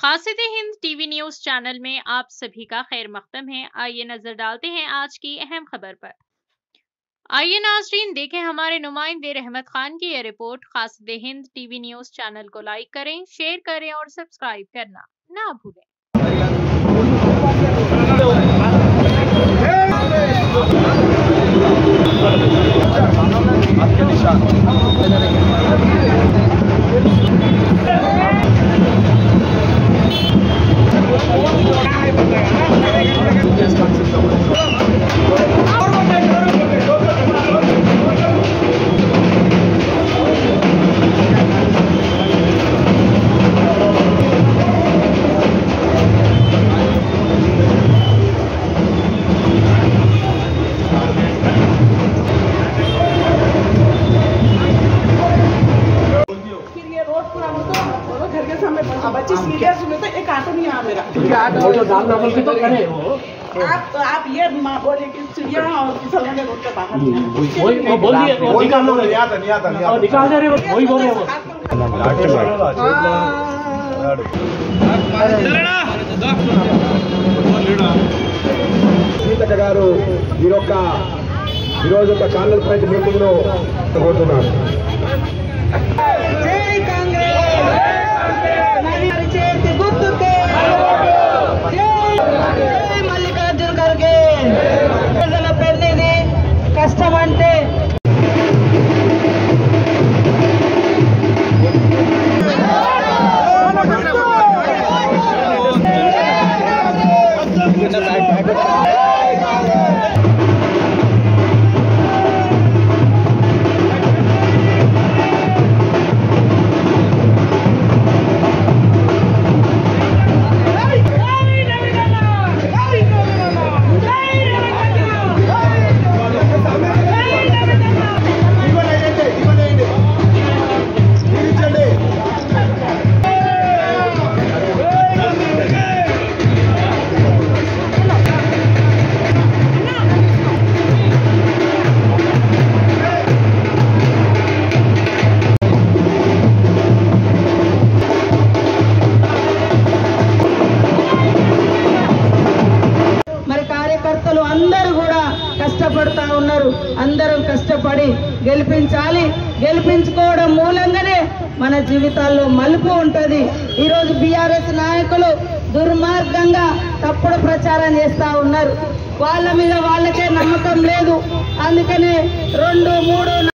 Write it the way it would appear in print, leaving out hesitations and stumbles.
कासिद-ए-हिंद TV news channel में आप सभी का खैर मकदम है। आइए नजर डालते हैं आज की अहम खबर पर। आइए नाज़रीन देखें हमारे नुमाइंदे रहमत खान की यह रिपोर्ट। कासिद-ए-हिंद टीवी न्यूज चैनल को लाइक करें, शेयर करें और सब्सक्राइब करना ना भूलें। बच्चे सीरियस हुए तो एक ऑटो नहीं आ मेरा आप ये बोले कि चिड़िया और फिसलने रोड पे बाहर निकाल दे रहे वही बोल रहे సునీత గారు ఈరోజు ఒక కాంగ్రెస్ పార్టీ మీటింగ్ లో కోరుతున్నారు. మల్లికార్జున ఖర్గే ప్రజల పెళ్లిది కష్టం అంటే అందరూ కూడా కష్టపడుతూ ఉన్నారు. అందరం కష్టపడి గెలిపించాలి. గెలిపించుకోవడం మూలంగానే మన జీవితాల్లో మలుపు ఉంటుంది. ఈరోజు బీఆర్ఎస్ నాయకులు దుర్మార్గంగా తప్పుడు ప్రచారం చేస్తా ఉన్నారు. వాళ్ళ మీద వాళ్ళకే నమ్మకం లేదు. అందుకనే 2, 3